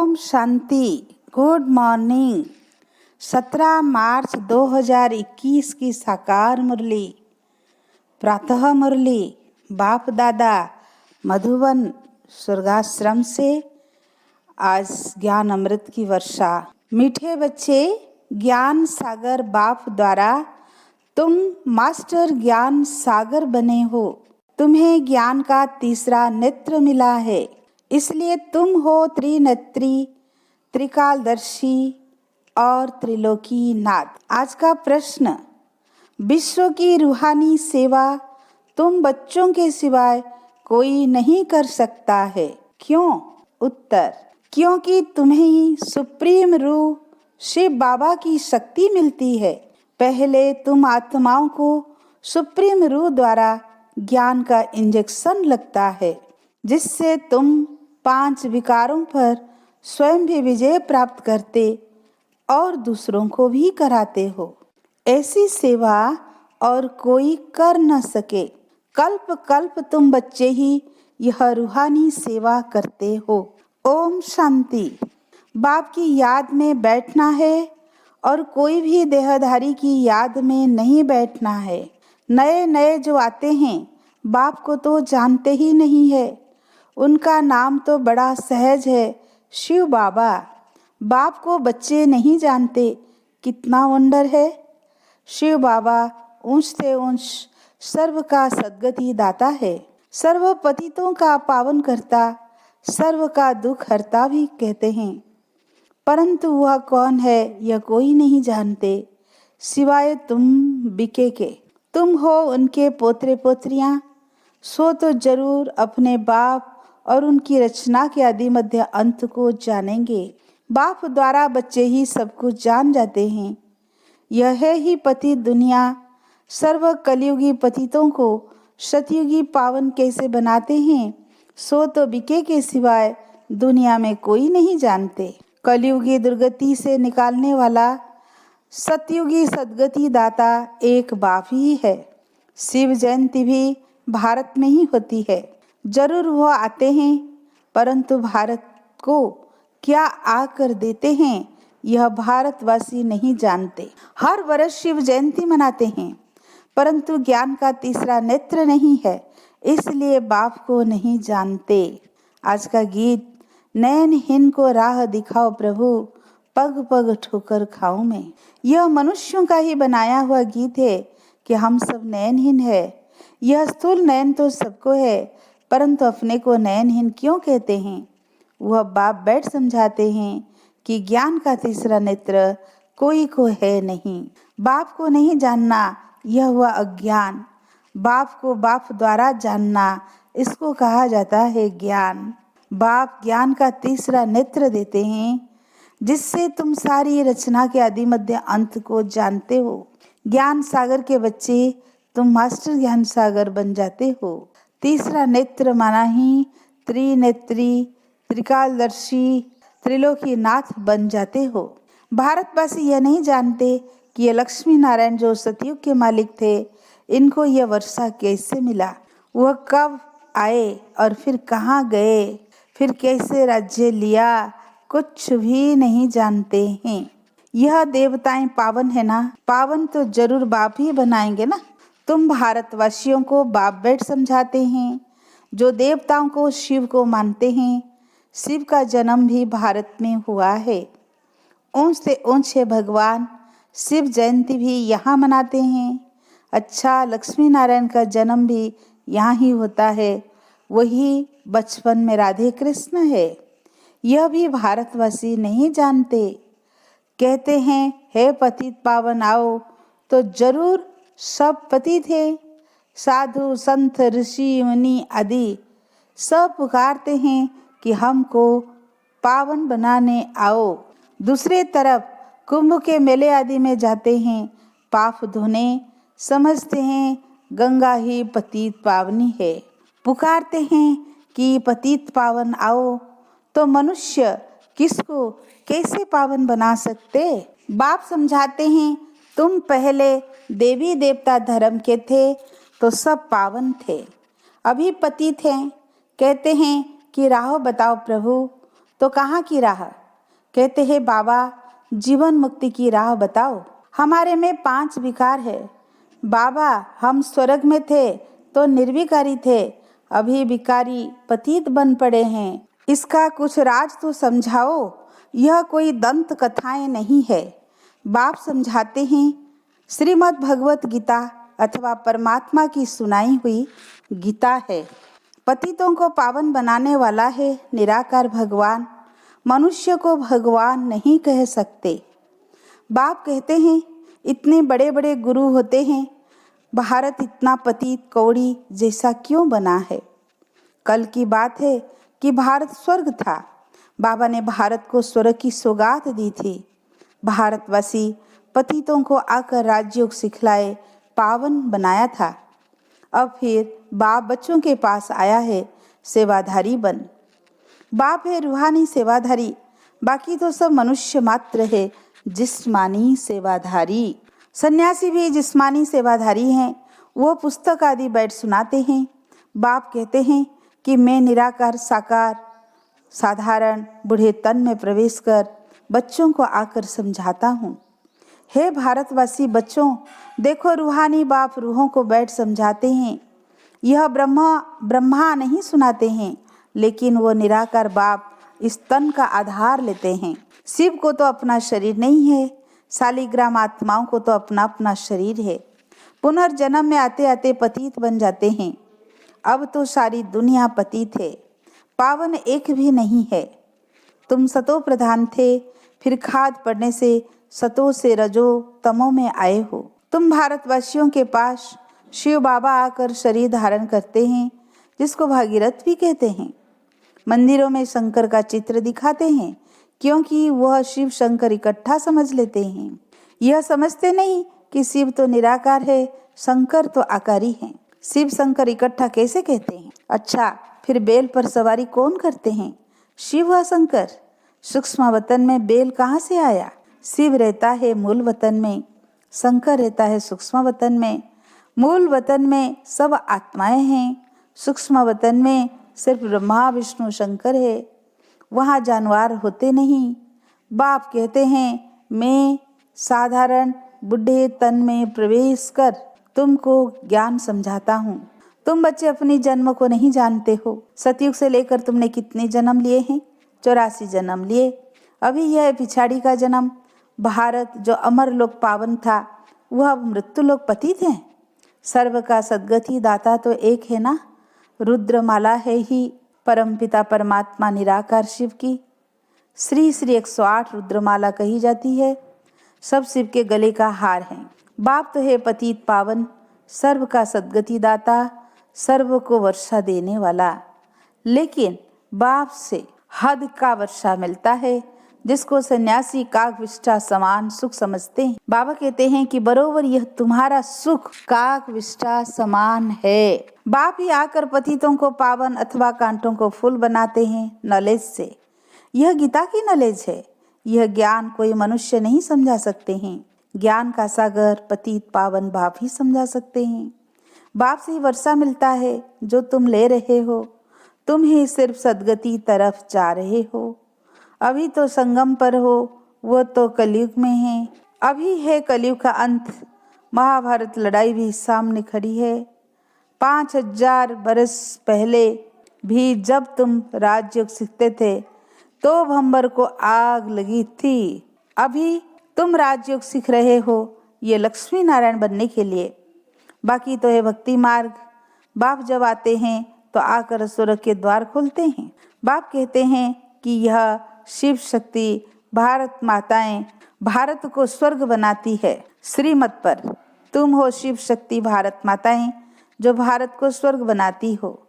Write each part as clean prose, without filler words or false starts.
Om Shanti. Good morning. 17 मार्च 2021 की साकार मुरली, प्रातः मुरली, बाप दादा मधुबन स्वर्गाश्रम से। आज ज्ञान अमृत की वर्षा। मीठे बच्चे, ज्ञान सागर बाप द्वारा तुम मास्टर ज्ञान सागर बने हो। तुम्हें ज्ञान का तीसरा नेत्र मिला है, इसलिए तुम हो त्रिनेत्री, त्रिकालदर्शी और त्रिलोकी नाथ। आज का प्रश्न, विश्व की रूहानी सेवा तुम बच्चों के सिवाय कोई नहीं कर सकता है। क्यों? उत्तर, क्योंकि तुम्हें ही सुप्रीम रूह शिव बाबा की शक्ति मिलती है। पहले तुम आत्माओं को सुप्रीम रूह द्वारा ज्ञान का इंजेक्शन लगता है, जिससे तुम 5 विकारों पर स्वयं भी विजय प्राप्त करते और दूसरों को भी कराते हो। ऐसी सेवा और कोई कर न सके। कल्प कल्प तुम बच्चे ही यह रूहानी सेवा करते हो। ओम शांति। बाप की याद में बैठना है और कोई भी देहधारी की याद में नहीं बैठना है। नए नए जो आते हैं बाप को तो जानते ही नहीं है। उनका नाम तो बड़ा सहज है, शिव बाबा। बाप को बच्चे नहीं जानते, कितना वंडर है। शिव बाबा ऊंच से ऊंच सर्व का सद्गति दाता है, सर्व पतितों का पावन करता, सर्व का दुख हरता भी कहते हैं। परंतु वह कौन है यह कोई नहीं जानते, सिवाय तुम बिके के। तुम हो उनके पोतरे पोत्रियां, सो तो जरूर अपने बाप और उनकी रचना के आदि मध्य अंत को जानेंगे। बाप द्वारा बच्चे ही सब कुछ जान जाते हैं। यह ही पतित दुनिया सर्व कलयुगी पतितों को सतयुगी पावन कैसे बनाते हैं, सो तो बिके के सिवाय दुनिया में कोई नहीं जानते। कलयुगी दुर्गति से निकालने वाला सतयुगी सद्गति दाता एक बाप ही है। शिव जयंती भी भारत में ही होती है। जरूर वो आते हैं, परंतु भारत को क्या आकर देते हैं यह भारतवासी नहीं जानते। हर वर्ष शिव जयंती मनाते हैं, परंतु ज्ञान का तीसरा नेत्र नहीं है, इसलिए बाप को नहीं जानते। आज का गीत, नयनहीन को राह दिखाओ प्रभु, पग पग ठोकर खाऊं मैं। यह मनुष्यों का ही बनाया हुआ गीत है कि हम सब नयनहीन है। यह स्थूल नयन तो सबको है, परंतु अपने को नयनहीन क्यों कहते हैं? वह बाप बैठ समझाते हैं कि ज्ञान का तीसरा नेत्र कोई को है नहीं। बाप को नहीं जानना यह हुआ अज्ञान। बाप को बाप द्वारा जानना, इसको कहा जाता है ज्ञान। बाप ज्ञान का तीसरा नेत्र देते हैं, जिससे तुम सारी रचना के आदि मध्य अंत को जानते हो। ज्ञान सागर के बच्चे, तुम मास्टर ज्ञान सागर बन जाते हो। तीसरा नेत्र माना ही त्रिनेत्री, त्रिकालदर्शी, त्रिलोकी नाथ बन जाते हो। भारतवासी यह नहीं जानते कि ये लक्ष्मी नारायण जो सतयुग के मालिक थे, इनको यह वर्षा कैसे मिला, वह कब आए और फिर कहाँ गए, फिर कैसे राज्य लिया, कुछ भी नहीं जानते हैं। यह देवताएं पावन है ना, पावन तो जरूर बाप ही बनाएंगे ना। तुम भारतवासियों को बाप बैठ समझाते हैं, जो देवताओं को शिव को मानते हैं। शिव का जन्म भी भारत में हुआ है। ऊंच से ऊंच है भगवान, शिव जयंती भी यहाँ मनाते हैं। अच्छा, लक्ष्मी नारायण का जन्म भी यहाँ ही होता है, वही बचपन में राधे कृष्ण है। यह भी भारतवासी नहीं जानते। कहते हैं हे पतित पावन आओ, तो जरूर सब पतित थे। साधु संत ऋषि मुनि आदि सब पुकारते हैं कि हमको पावन बनाने आओ। दूसरे तरफ कुंभ के मेले आदि में जाते हैं पाप धोने, समझते हैं गंगा ही पतित पावनी है। पुकारते हैं कि पतित पावन आओ, तो मनुष्य किसको कैसे पावन बना सकते? बाप समझाते हैं तुम पहले देवी देवता धर्म के थे तो सब पावन थे, अभी पतित हैं। कहते हैं कि राह बताओ प्रभु, तो कहाँ की राह? कहते हैं बाबा जीवन मुक्ति की राह बताओ। हमारे में 5 विकार है। बाबा हम स्वर्ग में थे तो निर्विकारी थे, अभी विकारी पतित बन पड़े हैं। इसका कुछ राज तो समझाओ, यह कोई दंत कथाएं नहीं है। बाप समझाते हैं श्रीमद् भगवत गीता अथवा परमात्मा की सुनाई हुई गीता है। पतितों को पावन बनाने वाला है निराकार भगवान। मनुष्य को भगवान नहीं कह सकते। बाप कहते हैं इतने बड़े बड़े गुरु होते हैं, भारत इतना पतित कौड़ी जैसा क्यों बना है। कल की बात है कि भारत स्वर्ग था। बाबा ने भारत को स्वर्ग की सौगात दी थी। भारतवासी पतितों को आकर राजयोग सिखलाए पावन बनाया था। अब फिर बाप बच्चों के पास आया है सेवाधारी बन। बाप है रूहानी सेवाधारी, बाकी तो सब मनुष्य मात्र है जिस्मानी सेवाधारी। सन्यासी भी जिस्मानी सेवाधारी हैं। वो पुस्तक आदि बैठ सुनाते हैं। बाप कहते हैं कि मैं निराकार साकार साधारण बूढ़े तन में प्रवेश कर बच्चों को आकर समझाता हूँ। हे भारतवासी बच्चों, देखो रूहानी बाप रूहों को बैठ समझाते हैं। यह ब्रह्मा नहीं सुनाते हैं, लेकिन वो निराकार बाप इस तन का आधार लेते हैं। शिव को तो अपना शरीर नहीं है, शालिग्राम आत्माओं को तो अपना अपना शरीर है। पुनर्जन्म में आते आते पतित बन जाते हैं। अब तो सारी दुनिया पतित है, पावन एक भी नहीं है। तुम सतो प्रधान थे, फिर खाद पड़ने से सतो से रजो तमो में आए हो। तुम भारतवासियों के पास शिव बाबा आकर शरीर धारण करते हैं, जिसको भागीरथ भी कहते हैं। मंदिरों में शंकर का चित्र दिखाते हैं, क्योंकि वह शिव शंकर इकट्ठा समझ लेते हैं। यह समझते नहीं कि शिव तो निराकार है, शंकर तो आकारी है। शिव शंकर इकट्ठा कैसे कहते हैं? अच्छा, फिर बेल पर सवारी कौन करते हैं? शिव व शंकर। सूक्ष्म वतन में बेल कहाँ से आया? शिव रहता है मूल वतन में, शंकर रहता है सूक्ष्म वतन में। मूल वतन में सब आत्माएं हैं, सूक्ष्म वतन में सिर्फ ब्रह्मा विष्णु शंकर है। वहाँ जानवर होते नहीं। बाप कहते हैं मैं साधारण बुढ़े तन में प्रवेश कर तुमको ज्ञान समझाता हूँ। तुम बच्चे अपनी जन्म को नहीं जानते हो। सतयुग से लेकर तुमने कितने जन्म लिए हैं? 84 जन्म लिए। अभी यह पिछाड़ी का जन्म। भारत जो अमर लोक पावन था, वह अब मृत्यु लोक पतित है। सर्व का सद्गति दाता तो एक है ना, रुद्रमाला है ही परमपिता परमात्मा निराकार शिव की। श्री श्री 108 रुद्रमाला कही जाती है। सब शिव के गले का हार है। बाप तो है पतित पावन, सर्व का सद्गति दाता, सर्व को वर्षा देने वाला। लेकिन बाप से हद का वर्षा मिलता है, जिसको सन्यासी काकविष्ठा समान सुख समझते हैं। बाबा कहते हैं कि बरोबर यह तुम्हारा सुख काकविष्ठा समान है। बाप ही आकर पतितों को पावन अथवा कांटों को फूल बनाते हैं नॉलेज से। यह गीता की नॉलेज है। यह ज्ञान कोई मनुष्य नहीं समझा सकते हैं। ज्ञान का सागर पतित पावन बाप ही समझा सकते हैं। बाप से ही वर्षा मिलता है जो तुम ले रहे हो। तुम ही सिर्फ सदगति तरफ जा रहे हो। अभी तो संगम पर हो, वो तो कलयुग में है। अभी है कलयुग का अंत। महाभारत लड़ाई भी सामने खड़ी है। 5000 बरस पहले भी जब तुम राजयोग सीखते थे तो भंबर को आग लगी थी। अभी तुम राजयोग सीख रहे हो ये लक्ष्मी नारायण बनने के लिए। बाकी तो है भक्ति मार्ग। बाप जब आते हैं तो आकर स्वर्ग के द्वार खोलते हैं। बाप कहते हैं कि यह शिव शक्ति भारत माताएं भारत को स्वर्ग बनाती है। श्रीमत पर तुम हो शिव शक्ति भारत माताएं जो भारत को स्वर्ग बनाती हो।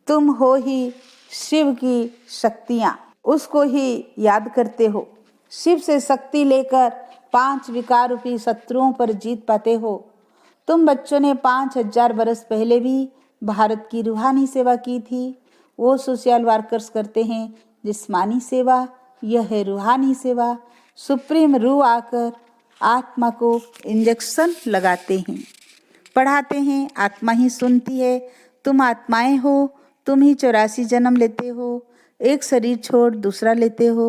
तुम हो ही शिव की शक्तियां, उसको ही याद करते हो। शिव से शक्ति लेकर 5 विकार रूपी शत्रुओं पर जीत पाते हो। तुम बच्चों ने 5000 बरस पहले भी भारत की रूहानी सेवा की थी। वो सोशल वर्कर्स करते हैं जिस्मानी सेवा, यह है रूहानी सेवा। सुप्रीम रूह आकर आत्मा को इंजेक्शन लगाते हैं, पढ़ाते हैं। आत्मा ही सुनती है। तुम आत्माएं हो, तुम ही 84 जन्म लेते हो। एक शरीर छोड़ दूसरा लेते हो।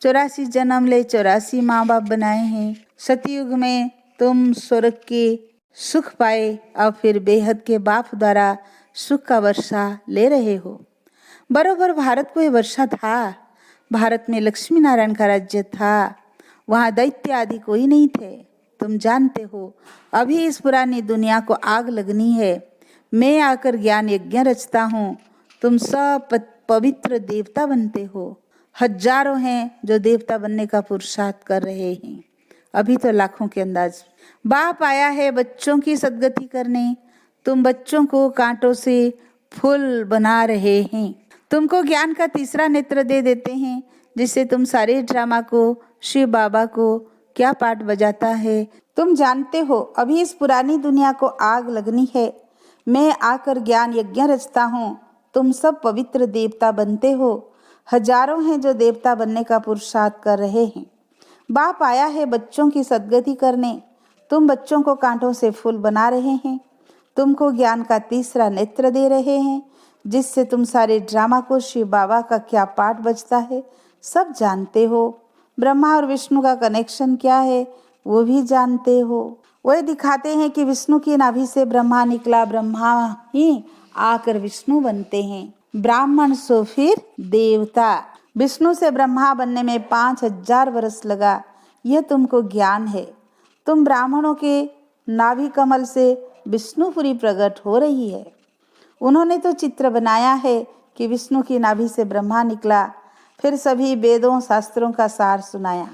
84 जन्म ले 84 माँ बाप बनाए हैं। सतयुग में तुम स्वर्ग के सुख पाए और फिर बेहद के बाप द्वारा सुख का वर्षा ले रहे हो। बरोबर भारत कोई वर्षा था। भारत में लक्ष्मी नारायण का राज्य था। वहाँ दैत्य आदि कोई नहीं थे। तुम जानते हो अभी इस पुरानी दुनिया को आग लगनी है। मैं आकर ज्ञान यज्ञ रचता हूँ। तुम सब पवित्र देवता बनते हो। हजारों हैं जो देवता बनने का पुरुषार्थ कर रहे हैं। अभी तो लाखों के अंदाज। बाप आया है बच्चों की सद्गति करने। तुम बच्चों को कांटों से फूल बना रहे हैं। तुमको ज्ञान का तीसरा नेत्र दे देते हैं, जिससे तुम सारे ड्रामा को, शिव बाबा को क्या पाठ बजाता है। तुम जानते हो अभी इस पुरानी दुनिया को आग लगनी है। मैं आकर ज्ञान यज्ञ रचता हूँ। तुम सब पवित्र देवता बनते हो। हजारों हैं जो देवता बनने का पुरुषार्थ कर रहे हैं। बाप आया है बच्चों की सद्गति करने। तुम बच्चों को कांटों से फूल बना रहे हैं। तुमको ज्ञान का तीसरा नेत्र दे रहे हैं, जिससे तुम सारे ड्रामा को, शिव बाबा का क्या पाठ बजता है सब जानते हो। ब्रह्मा और विष्णु का कनेक्शन क्या है वो भी जानते हो। वही दिखाते हैं कि विष्णु की नाभि से ब्रह्मा निकला, ब्रह्मा ही आकर विष्णु बनते हैं। ब्राह्मण सो फिर देवता। विष्णु से ब्रह्मा बनने में 5000 वर्ष लगा। यह तुमको ज्ञान है। तुम ब्राह्मणों के नाभि कमल से विष्णुपुरी प्रकट हो रही है। उन्होंने तो चित्र बनाया है कि विष्णु की नाभि से ब्रह्मा निकला, फिर सभी वेदों शास्त्रों का सार सुनाया।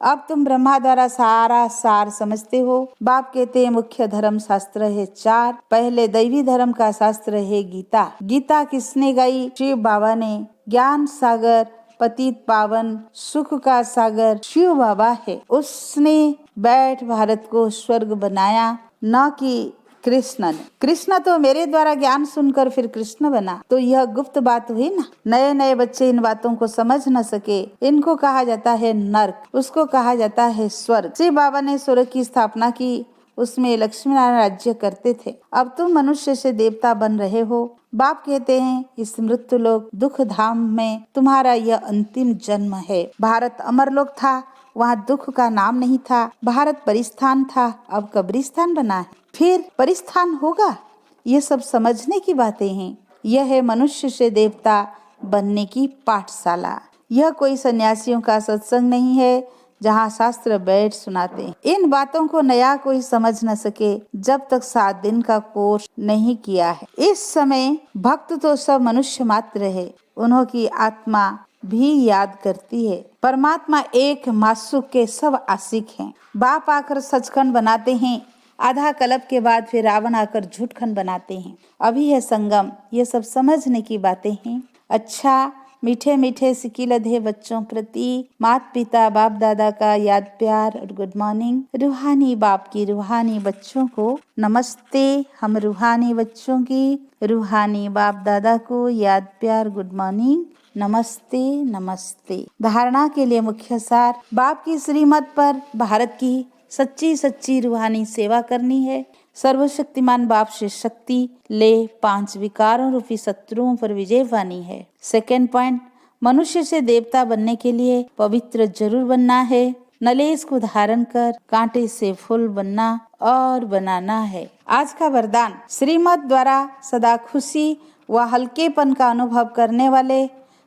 अब तुम ब्रह्मा द्वारा सारा सार समझते हो। बाप कहते हैं मुख्य धर्म शास्त्र है 4। पहले दैवी धर्म का शास्त्र है गीता। गीता किसने गाई? शिव बाबा ने। ज्ञान सागर, पतित पावन, सुख का सागर शिव बाबा है। उसने बैठ भारत को स्वर्ग बनाया, न कि कृष्ण ने। कृष्ण तो मेरे द्वारा ज्ञान सुनकर फिर कृष्ण बना। तो यह गुप्त बात हुई ना। नए नए बच्चे इन बातों को समझ न सके। इनको कहा जाता है नर्क, उसको कहा जाता है स्वर्ग। शिव बाबा ने स्वर्ग की स्थापना की, उसमें लक्ष्मी नारायण राज्य करते थे। अब तुम मनुष्य से देवता बन रहे हो। बाप कहते हैं इस मृत्यु लोक दुख धाम में तुम्हारा यह अंतिम जन्म है। भारत अमरलोक था, वहाँ दुख का नाम नहीं था। भारत परिस्थान था, अब कब्रिस्तान बना है, फिर परिस्थान होगा। ये सब समझने की बातें हैं। यह है मनुष्य से देवता बनने की पाठशाला। यह कोई सन्यासियों का सत्संग नहीं है जहाँ शास्त्र बैठ सुनाते हैं। इन बातों को नया कोई समझ न सके जब तक 7 दिन का कोर्स नहीं किया है। इस समय भक्त तो सब मनुष्य मात्र है, उन्हों की आत्मा भी याद करती है। परमात्मा एक मासूक के सब आशिक हैं। बाप आकर सचखंड बनाते हैं, आधा कल्प के बाद फिर रावण आकर झूठखंड बनाते हैं। अभी है संगम। ये सब समझने की बातें हैं। अच्छा, मीठे मीठे सिकिलधे बच्चों प्रति माता पिता बाप दादा का याद प्यार और गुड मॉर्निंग। रूहानी बाप की रूहानी बच्चों को नमस्ते। हम रूहानी बच्चों की रूहानी बाप दादा को याद प्यार गुड मॉर्निंग, नमस्ते नमस्ते। धारणा के लिए मुख्य सार। बाप की श्रीमत पर भारत की सच्ची सच्ची रूहानी सेवा करनी है। सर्वशक्तिमान बाप से शक्ति ले 5 विकारों रूपी शत्रुओं पर विजय पानी है। सेकेंड पॉइंट, मनुष्य से देवता बनने के लिए पवित्र जरूर बनना है। नलेश को धारण कर कांटे से फूल बनना और बनाना है। आज का वरदान, श्रीमत द्वारा सदा खुशी व हल्केपन का अनुभव करने वाले,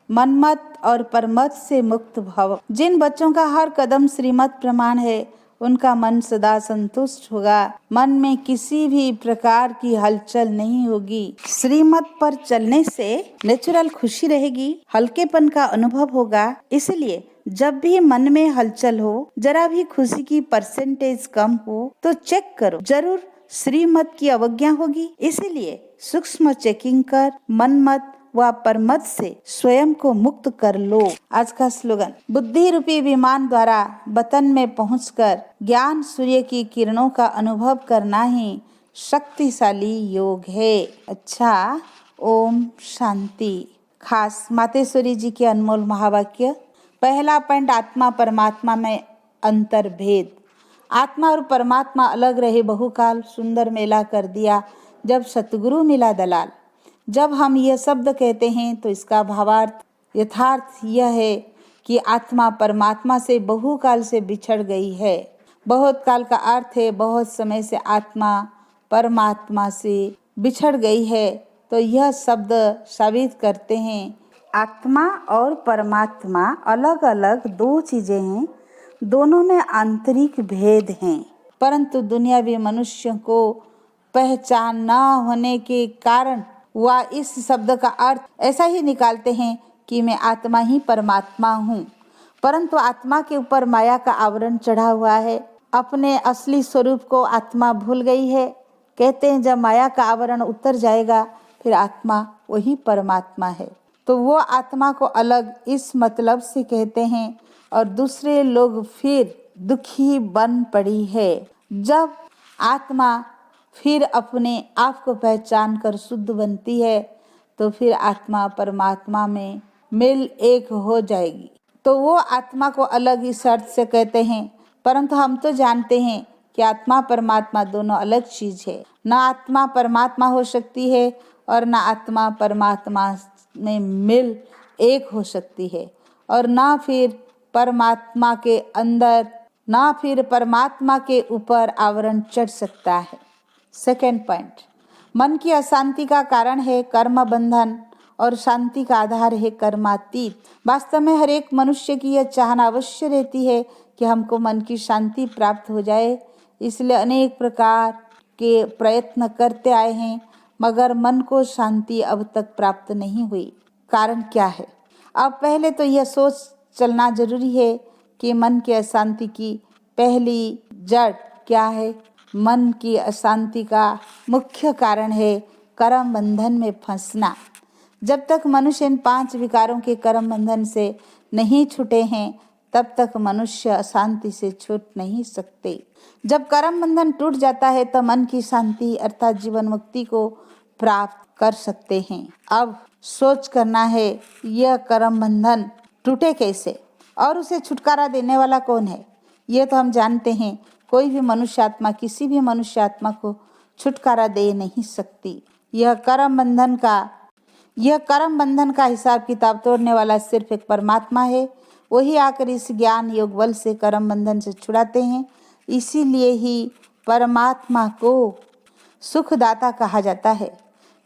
मनमत और परमत से मुक्त भव। जिन बच्चों का हर कदम श्रीमत प्रमाण है, उनका मन सदा संतुष्ट होगा। मन में किसी भी प्रकार की हलचल नहीं होगी। श्रीमत पर चलने से नेचुरल खुशी रहेगी, हल्केपन का अनुभव होगा। इसलिए जब भी मन में हलचल हो, जरा भी खुशी की परसेंटेज कम हो तो चेक करो, जरूर श्रीमत की अवज्ञा होगी। इसीलिए सूक्ष्म चेकिंग कर मनमत व परमत से स्वयं को मुक्त कर लो। आज का स्लोगन, बुद्धि रूपी विमान द्वारा वतन में पहुंचकर ज्ञान सूर्य की किरणों का अनुभव करना ही शक्तिशाली योग है। अच्छा, ओम शांति। खास मातेश्वरी जी के अनमोल महावाक्य। पहला पॉइंट, आत्मा परमात्मा में अंतर भेद। आत्मा और परमात्मा अलग रहे बहुकाल, सुंदर मेला कर दिया जब सतगुरु मिला दलाल। जब हम यह शब्द कहते हैं तो इसका भावार्थ यथार्थ यह है कि आत्मा परमात्मा से बहुकाल से बिछड़ गई है। बहुत काल का अर्थ है बहुत समय से आत्मा परमात्मा से बिछड़ गई है। तो यह शब्द साबित करते हैं आत्मा और परमात्मा अलग अलग दो चीजें हैं, दोनों में आंतरिक भेद हैं। परंतु दुनियावी मनुष्य को पहचान न होने के कारण वह इस शब्द का अर्थ ऐसा ही निकालते हैं कि मैं आत्मा ही परमात्मा हूँ। परंतु आत्मा के ऊपर माया का आवरण चढ़ा हुआ है, अपने असली स्वरूप को आत्मा भूल गई है। कहते हैं जब माया का आवरण उतर जाएगा फिर आत्मा वही परमात्मा है। तो वो आत्मा को अलग इस मतलब से कहते हैं और दूसरे लोग फिर दुखी बन पड़ी है। जब आत्मा फिर अपने आप को पहचान कर शुद्ध बनती है तो फिर आत्मा परमात्मा में मिल एक हो जाएगी। तो वो आत्मा को अलग इस अर्थ से कहते हैं। परंतु हम तो जानते हैं कि आत्मा परमात्मा दोनों अलग चीज है। ना आत्मा परमात्मा हो सकती है और ना आत्मा परमात्मा में मिल एक हो सकती है, और ना फिर परमात्मा के अंदर ना फिर परमात्मा के ऊपर आवरण चढ़ सकता है। सेकेंड पॉइंट, मन की अशांति का कारण है कर्म बंधन और शांति का आधार है कर्मातीत। वास्तव में हर एक मनुष्य की यह चाहना अवश्य रहती है कि हमको मन की शांति प्राप्त हो जाए, इसलिए अनेक प्रकार के प्रयत्न करते आए हैं, मगर मन को शांति अब तक प्राप्त नहीं हुई। कारण क्या है? अब पहले तो यह सोच चलना जरूरी है कि मन की अशांति की पहली जड़ क्या है। मन की अशांति का मुख्य कारण है कर्म बंधन में फंसना। जब तक मनुष्य इन 5 विकारों के कर्म बंधन से नहीं छूटे हैं तब तक मनुष्य अशांति से छूट नहीं सकते। जब कर्म बंधन टूट जाता है तो मन की शांति अर्थात जीवन मुक्ति को प्राप्त कर सकते हैं। अब सोच करना है यह कर्म बंधन टूटे कैसे और उसे छुटकारा देने वाला कौन है। ये तो हम जानते हैं, कोई भी मनुष्य आत्मा किसी भी मनुष्य आत्मा को छुटकारा दे नहीं सकती। यह कर्म बंधन का हिसाब किताब तोड़ने वाला सिर्फ एक परमात्मा है। वही आकर इस ज्ञान योग बल से कर्म बंधन से छुड़ाते हैं। इसीलिए ही परमात्मा को सुखदाता कहा जाता है।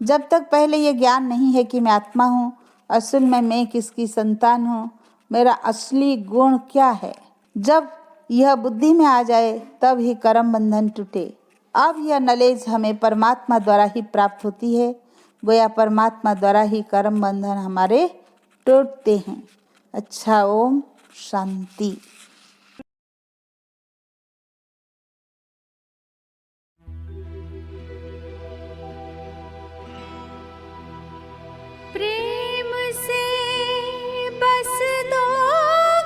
जब तक पहले यह ज्ञान नहीं है कि मैं आत्मा हूँ, असल में मैं किसकी संतान हूँ, मेरा असली गुण क्या है, जब यह बुद्धि में आ जाए तब ही कर्म बंधन टूटे। अब यह नॉलेज हमें परमात्मा द्वारा ही प्राप्त होती है। गोया परमात्मा द्वारा ही कर्म बंधन हमारे टूटते हैं। अच्छा, ओम शांति। प्रेम से बस दो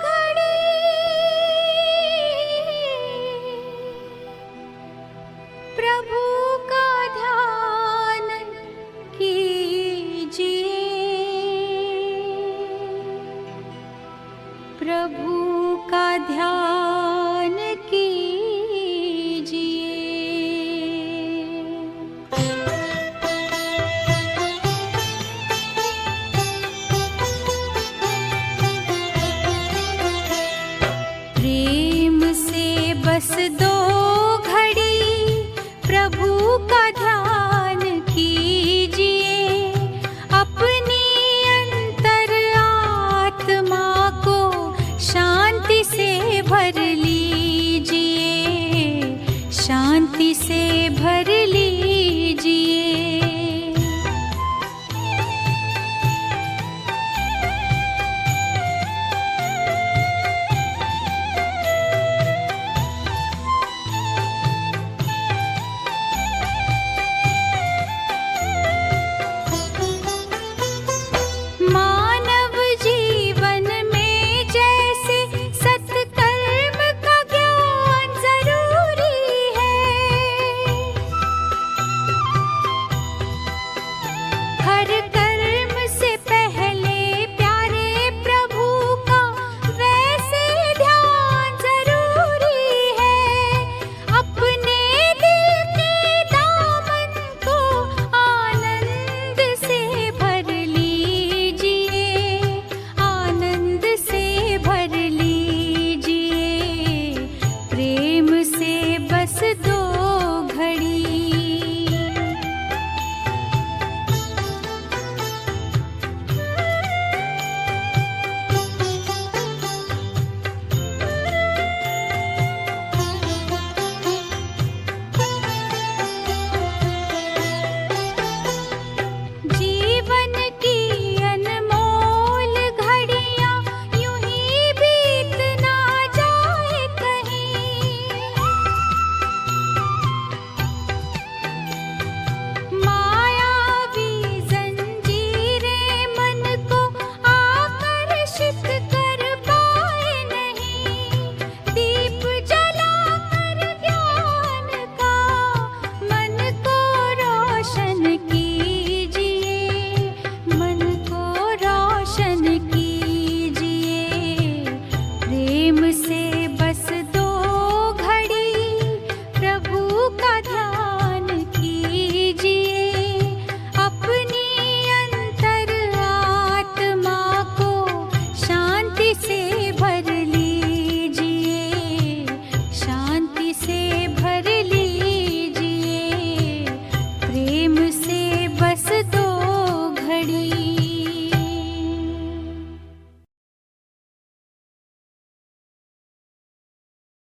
घड़ी प्रभु का ध्यान कीजिए, प्रभु का ध्यान कीजिए। प्रेम से बस दो घड़ी प्रभु का ध्यान कीजिए, अपनी अंतर आत्मा को शांति से भर लीजिए।